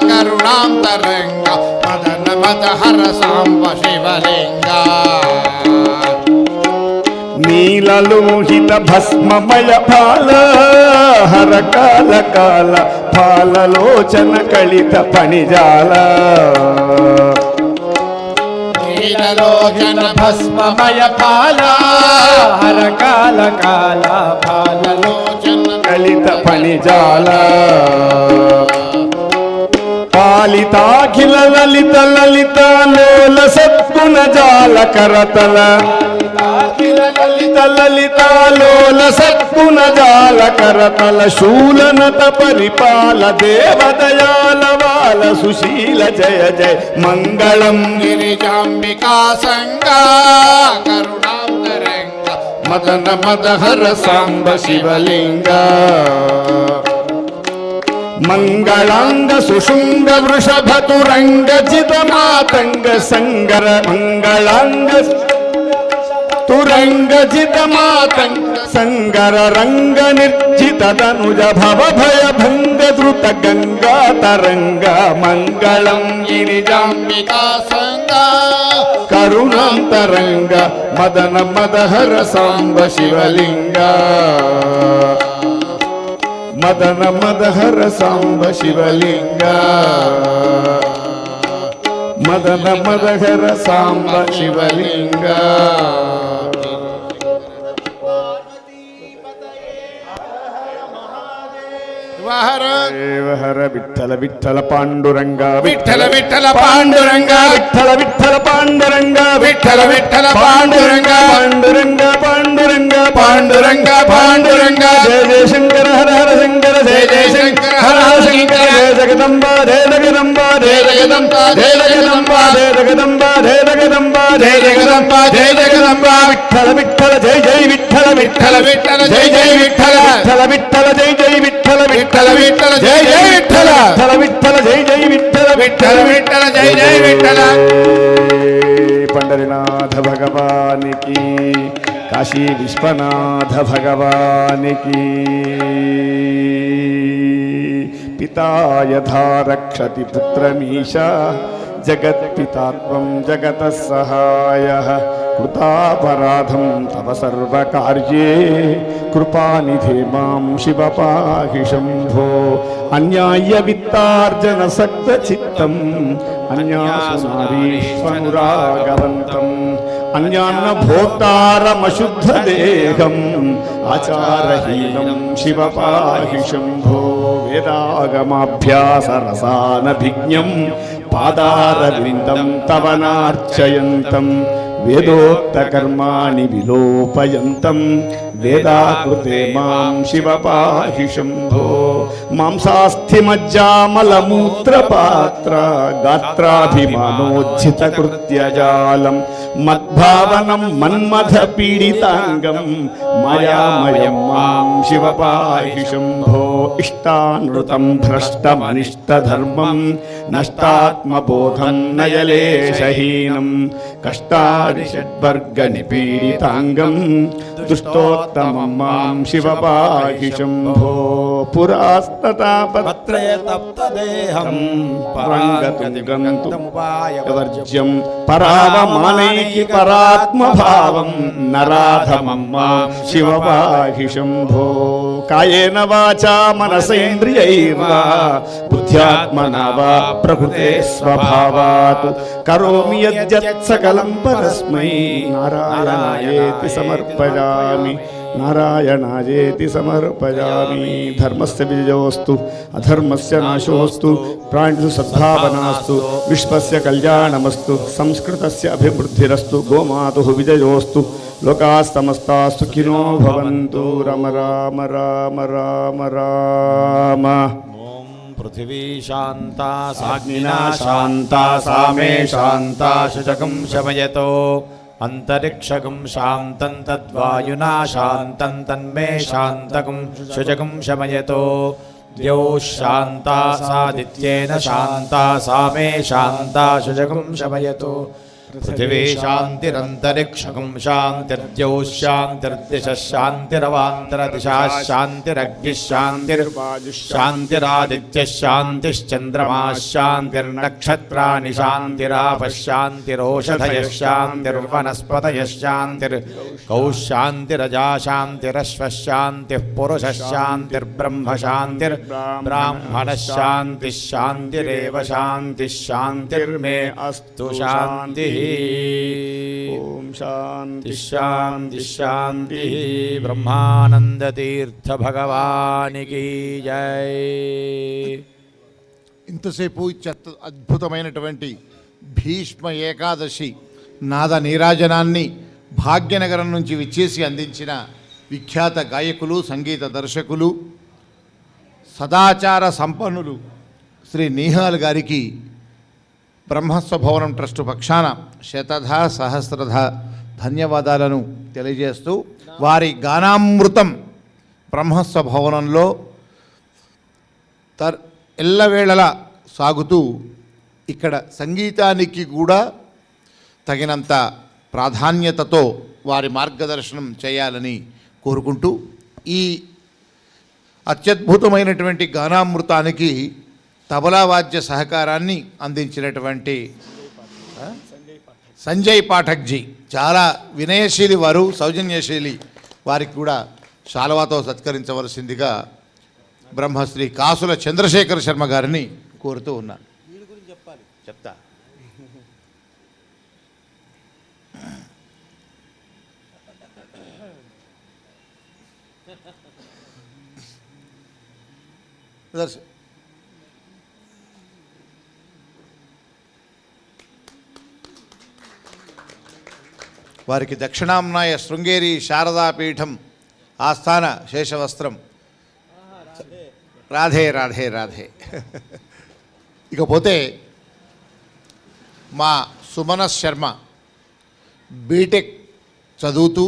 కరుణాంతరంగ మదన మదహర సాంబ శివలింగ నీలలోహిత భస్మమయ పాల హర కాల కాల పాలలోచన కలిత పణిజాల నీలలోచన భస్మమయ పాల హర కాల కాల పాలలోచన కలిత పణిజాల పాలితాఖిల లలిత లలిత లోల సద్గుణ జాల కరతల లలిత లలిత లోల సద్గుణ జాల కరతల శూలనత పరిపాల దేవదయాల వాల సుశీల జయ జయ మంగళం గిరిజాంబికా సంగ కరుణాంతరంగ మదన మదహర సాంబ శివలింగ మంగళాంగ సుషుంగ వృషభతురంగ జిత మాతంగ సంగర మంగళాంగ తురంగ జిత మాతంగ సంగర రంగ నిర్జిత తనుజ భవ భయ భంగ ధృత గంగా తరంగ మంగళం గిరిజాంబికా సంగ కరుణాంతరంగ మదన మదహర సాంబ శివలింగ మదన మదహర సాంబ శివలింగ మదన మదహర సాంబ శివలింగ హర విఠల విఠల పాండురంగ విఠల విఠల పాండురంగ విఠల విఠల పాండురంగ విఠల విఠల పాండురంగ పాండురంగ పాండురంగ పాండురంగ పాండురంగ జయ జయ శంకర హర హర శంకర జయ జయ శంకర హర హర శంకర జయ జగదంబ జయ జగదంబ జయ జగదంబ జయ జగదంబ జయ జగదంబ జయ జగదంబ జయ జగదంబ జయ జగదంబ విఠల విఠల జయ జయ విఠల విఠల విఠల జయ జయ విఠల విఠల విఠల జయ జయ విఠల విఠల విఠల జయ జయ విఠల విఠల విఠల జయ జయ విఠల విఠల విఠల జయ జయ విఠల పండరినాథ భగవానికి కాశీ విశ్వనాథ భగవానికి. పితా యథా రక్షతి పుత్రమీశ జగత్పితాత్వం జగతః సహాయః. కృతాపరాధం తవ సర్వకార్యే కృపానిధే మాం శివ పాహి శంభో. అన్యాయ విత్తార్జన సక్త చిత్తం అన్యాసు నారీష్వనురాగవంతం. అన్యాన్న భోక్తారమశుద్ధ దేహం ఆచారహీనం శివ పాహి శంభో. వేదాగమాభ్యాస రసానభిజ్ఞం పాదారవిందం తవ నార్చయంతం. వేదోక్తకర్మాణి విలోపయంతం వేదాకృతే మాం శివ పాహి శంభో. మాంసాస్థిమజ్జామలమూత్రపాత్ర గాత్రాభిమానోజ్జిత కృత్యజాలం మద్భావనం మన్మథ పీడితాంగం మాయామయం మాం శివ పాహి శంభో. ఇష్టానృతం భ్రష్టమనిష్టధర్మం నష్టాత్మబోధం నయలేశహీనం కష్టాని షడ్వర్గ నిపీడితాంగం దుష్టోత్తమం మాం శివ పాహి శంభో. పురాస్తతాపత్రే తప్తదేహం పరంగతుగంతుముపాయవర్జ్యం పరావమానైకి పరాత్మభావం నరాధమం మాం శివ పాహి శంభో. కాయేన వాచా మనసేంద్రియైర్వా బుద్ధ్యాత్మనా వా ప్రకృతే స్వభావాత్ కరోమి యద్యత్ సకలం పరస్మై నారాయణాయేతి సమర్పయామి. నారాయణాయేతి సమర్పయామి. ధర్మస్య విజయోస్తు అధర్మస్య నాశోస్తు ప్రాణిషు సద్భావనాస్తు విశ్వస్య కళ్యాణమస్తు సంస్కృతస్య అభివృద్ధిరస్తు గోమాతుః విజయోస్తు లోకాः సమస్తాः సుఖినో భవంతు. రమ రామ రామ రామ రామ. పృథివీ శాంతా సాగ్నినా శాంతా సామే శాంతా శుచకం శమయతో. అంతరిక్షకం శాంతం తద్వాయునా శాంతం తన్మే శాంతకం శుచకం శమయతో. ద్యౌః శాంతా సాదిత్యేన శాంతా సామే శాంతా శుచకం శమయతో. పృథివీ శాంతిరంతరిక్షకం శాంతిర్ద్యౌః శాంతిర్దిశः శాంతిరవాంతరదిశాः శాంతిరగ్నిः శాంతిరాదిత్యः శాంతిశ్చంద్రమాः శాంతిర్నక్షత్రాణి శాంతిరాపः శాంతిరోషధయः శాంతిర్వనస్పతయः శాంతిర్గౌः శాంతిరజా శాంతిరశ్వः శాంతిः పురుషः శాంతిర్బ్రహ్మ శాంతిర్బ్రాహ్మణः శాంతిः శాంతిరేవ శాంతిः శాంతిర్మే అస్తు శాంతిః. ఓం శాంతి శాంతి శాంతి. బ్రహ్మానంద తీర్థ భగవానికి జై. ఇంతసేపు అద్భుతమైనటువంటి భీష్మ ఏకాదశి నాద నీరాజనాన్ని భాగ్యనగరం నుంచి విచ్చేసి అందించిన విఖ్యాత గాయకులు సంగీత దర్శకులు సదాచార సంపన్నులు శ్రీ నీహాల్ గారికి బ్రహ్మస్వ భవనం ట్రస్టు పక్షాన శతధ సహస్రధ ధన్యవాదాలను తెలియజేస్తూ వారి గానామృతం బ్రహ్మస్వ భవనంలో ఎల్లవేళలా సాగుతూ ఇక్కడ సంగీతానికి కూడా తగినంత ప్రాధాన్యతతో వారి మార్గదర్శనం చేయాలని కోరుకుంటూ ఈ అత్యద్భుతమైనటువంటి గానామృతానికి తబలా వాద్య సహకారాన్ని అందించినటువంటి సంజయ్ పాఠక్జీ చాలా వినయశీలి వారు, సౌజన్యశీలి. వారికి కూడా శాలువాతో సత్కరించవలసిందిగా బ్రహ్మశ్రీ కాసుల చంద్రశేఖర్ శర్మ గారిని కోరుతూ ఉన్నాను. చెప్తా. వారికి దక్షిణాంనాయ శృంగేరి శారదాపీఠం ఆస్థాన శేషవస్త్రం. రాధే రాధే రాధే. ఇకపోతే మా సుమన శర్మ బీటెక్ చదువుతూ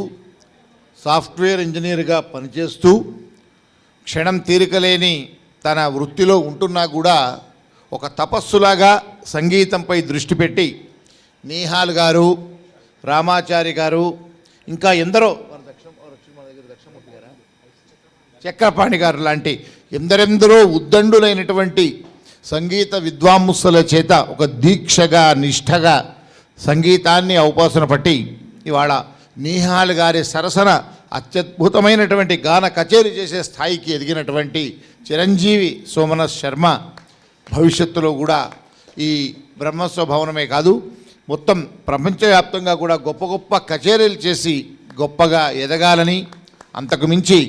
సాఫ్ట్వేర్ ఇంజనీర్గా పనిచేస్తూ క్షణం తీరికలేని తన వృత్తిలో ఉంటున్నా కూడా ఒక తపస్సులాగా సంగీతంపై దృష్టి పెట్టి నీహాల్ గారు, రామాచారి గారు, ఇంకా ఎందరో చక్రపాణి గారు లాంటి ఎందరెందరో ఉద్దండులైనటువంటి సంగీత విద్వాంసుల చేత ఒక దీక్షగా నిష్ఠగా సంగీతాన్ని ఔపాసన పట్టి ఇవాళ నీహాల్ గారి సరసన అత్యద్భుతమైనటువంటి గాన కచేరీ చేసే స్థాయికి ఎదిగినటువంటి చిరంజీవి సోమనాథ్ శర్మ భవిష్యత్తులో కూడా ఈ బ్రహ్మోత్సవ భవనమే కాదు మొత్తం ప్రపంచవ్యాప్తంగా కూడా గొప్ప గొప్ప కచేరీలు చేసి గొప్పగా ఎదగాలని, అంతకు మించి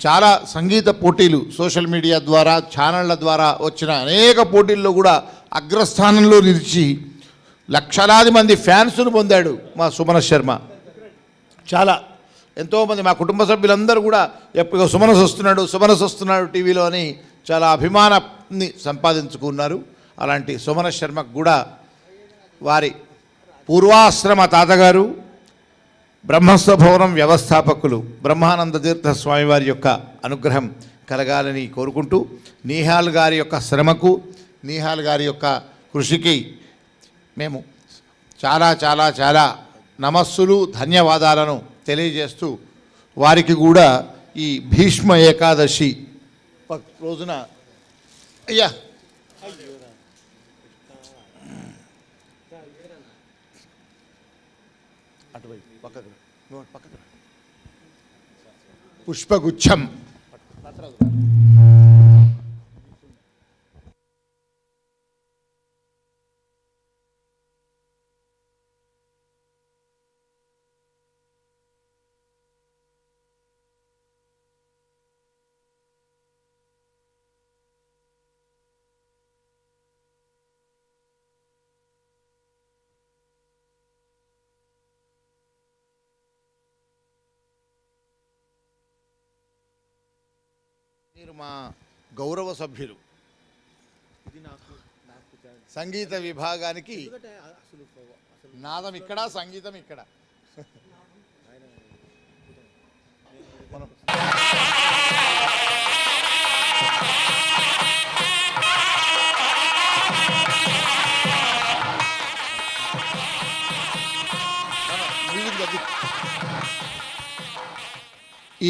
చాలా సంగీత పోటీలు సోషల్ మీడియా ద్వారా ఛానళ్ల ద్వారా వచ్చిన అనేక పోటీల్లో కూడా అగ్రస్థానంలో నిలిచి లక్షలాది మంది ఫ్యాన్స్ను పొందాడు మా సుమనస్ శర్మ. చాలా ఎంతోమంది మా కుటుంబ సభ్యులందరూ కూడా ఎప్పుడు సుమనస్ వస్తున్నాడు టీవీలో అని చాలా అభిమానాన్ని సంపాదించుకున్నారు. అలాంటి సుమనస్ శర్మకు కూడా వారి పూర్వాశ్రమ తాతగారు బ్రహ్మోత్సవ భవనం వ్యవస్థాపకులు బ్రహ్మానంద తీర్థ స్వామివారి యొక్క అనుగ్రహం కలగాలని కోరుకుంటూ నీహాల్ గారి యొక్క శ్రమకు నీహాల్ గారి యొక్క కృషికి మేము చాలా చాలా చాలా నమస్సులు ధన్యవాదాలను తెలియజేస్తూ వారికి కూడా ఈ భీష్మ ఏకాదశి రోజున అయ్యా పుష్పగుచ్ఛం మీరు మా గౌరవ సభ్యులు సంగీత విభాగానికి నాదం ఇక్కడ సంగీతం ఇక్కడ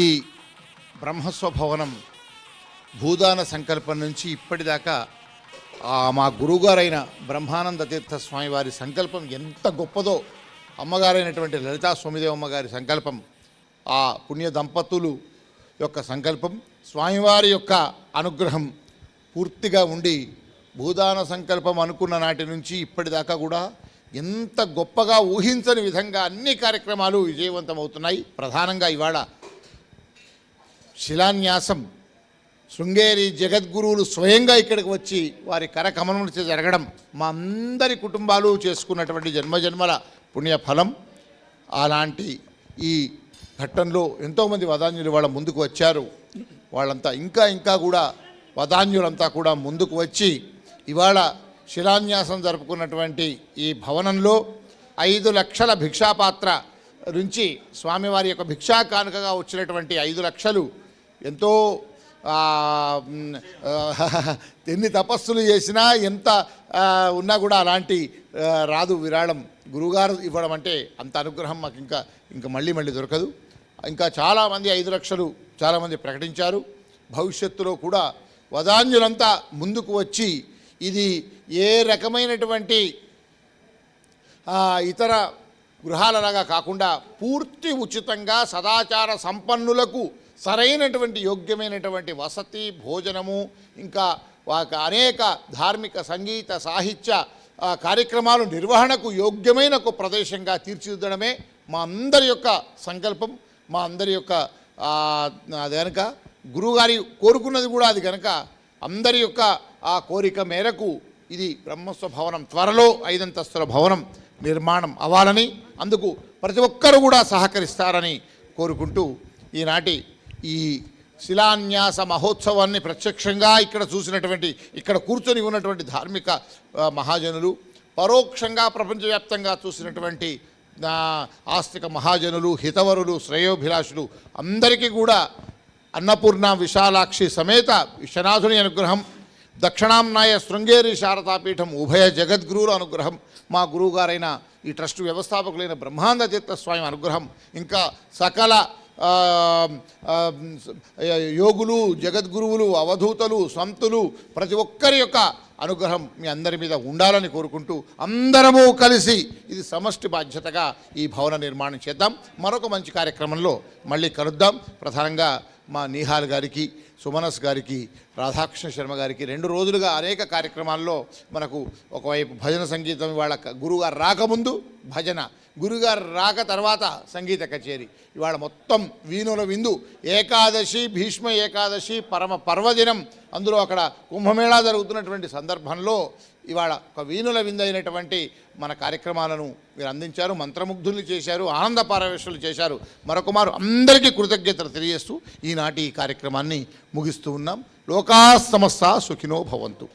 ఈ బ్రహ్మోత్సవ భవనం భూదాన సంకల్పం నుంచి ఇప్పటిదాకా మా గురువుగారైన బ్రహ్మానంద తీర్థ స్వామి వారి సంకల్పం ఎంత గొప్పదో, అమ్మగారైనటువంటి లలితా సోమిదేవమ్మ గారి సంకల్పం, ఆ పుణ్య దంపతులు యొక్క సంకల్పం, స్వామివారి యొక్క అనుగ్రహం పూర్తిగా ఉండి భూదాన సంకల్పం అనుకున్న నాటి నుంచి ఇప్పటిదాకా కూడా ఎంత గొప్పగా ఊహించని విధంగా అన్ని కార్యక్రమాలు విజయవంతమవుతున్నాయి. ప్రధానంగా ఇవాళ శిలాన్యాసం శృంగేరి జగద్గురువులు స్వయంగా ఇక్కడికి వచ్చి వారి కరకమలం జరగడం మా అందరి కుటుంబాలు చేసుకున్నటువంటి జన్మజన్మల పుణ్యఫలం. అలాంటి ఈ ఘట్టంలో ఎంతోమంది వదాన్యులు వాళ్ళ ముందుకు వచ్చారు. వాళ్ళంతా ఇంకా కూడా వదాన్యులంతా కూడా ముందుకు వచ్చి ఇవాళ శిలాన్యాసం జరుపుకున్నటువంటి ఈ భవనంలో 5 లక్షల భిక్షాపాత్ర నుంచి స్వామివారి యొక్క భిక్షా కానుకగా వచ్చినటువంటి 5 లక్షలు ఎంతో ఎన్ని తపస్సులు చేసినా ఎంత ఉన్నా కూడా అలాంటి రాదు విరాళం. గురువుగారు ఇవ్వడం అంటే అంత అనుగ్రహం మాకు ఇంకా మళ్ళీ దొరకదు. ఇంకా చాలామంది 5 లక్షలు చాలామంది ప్రకటించారు. భవిష్యత్తులో కూడా వదాన్యులంతా ముందుకు వచ్చి ఇది ఏ రకమైనటువంటి ఇతర గృహాలలాగా కాకుండా పూర్తి ఉచితంగా సదాచార సంపన్నులకు సరైనటువంటి యోగ్యమైనటువంటి వసతి భోజనము ఇంకా అనేక ధార్మిక సంగీత సాహిత్య కార్యక్రమాలు నిర్వహణకు యోగ్యమైన ఒక ప్రదేశంగా తీర్చిదిద్దడమే మా అందరి యొక్క సంకల్పం. మా అందరి యొక్క అది కనుక గురువుగారి కోరుకున్నది కూడా అది కనుక అందరి యొక్క ఆ కోరిక మేరకు ఇది బ్రహ్మోత్సవ భవనం త్వరలో 5 అంతస్తుల భవనం నిర్మాణం అవ్వాలని, అందుకు ప్రతి ఒక్కరూ కూడా సహకరిస్తారని కోరుకుంటూ ఈనాటి ఈ శిలాన్యాస మహోత్సవాన్ని ప్రత్యక్షంగా ఇక్కడ చూసినటువంటి ఇక్కడ కూర్చొని ఉన్నటువంటి ధార్మిక మహాజనులు, పరోక్షంగా ప్రపంచవ్యాప్తంగా చూసినటువంటి ఆస్తిక మహాజనులు, హితవరులు, శ్రేయోభిలాషులు అందరికీ కూడా అన్నపూర్ణ విశాలాక్షి సమేత విశ్వనాథుని అనుగ్రహం, దక్షిణాంనాయ శృంగేరి శారదాపీఠం ఉభయ జగద్గురువుల అనుగ్రహం, మా గురువుగారైన ఈ ట్రస్ట్ వ్యవస్థాపకులైన బ్రహ్మానంద తీర్థ స్వామి అనుగ్రహం, ఇంకా సకల యోగులు, జగద్గురువులు, అవధూతలు, సంతులు ప్రతి ఒక్కరి యొక్క అనుగ్రహం మీ అందరి మీద ఉండాలని కోరుకుంటూ అందరము కలిసి ఇది సమష్టి బాధ్యతగా ఈ భవన నిర్మాణం చేద్దాం. మరొక మంచి కార్యక్రమంలో మళ్ళీ కలుద్దాం. ప్రధానంగా మా నీహాల్ గారికి, సుమనస్ గారికి, రాధాకృష్ణ శర్మ గారికి 2 రోజులుగా అనేక కార్యక్రమాల్లో మనకు ఒకవైపు భజన సంగీతం, ఇవాళ గురువుగారు రాకముందు భజన, గురుగారు రాక తర్వాత సంగీత కచేరీ, ఇవాళ మొత్తం వీణుల విందు, ఏకాదశి, భీష్మ ఏకాదశి పరమ పర్వదినం, అందులో అక్కడ కుంభమేళా జరుగుతున్నటువంటి సందర్భంలో ఇవాళ ఒక వీణుల విందైనటువంటి మన కార్యక్రమాలను మీరు అందించారు, మంత్రముగ్ధుల్ని చేశారు, ఆనంద పారవేశులు చేశారు. మరొకమారు అందరికీ కృతజ్ఞతలు తెలియజేస్తూ ఈనాటి ఈ కార్యక్రమాన్ని ముగిస్తూ ఉన్నాం. లోకా సమస్త సుఖినో భవంతు.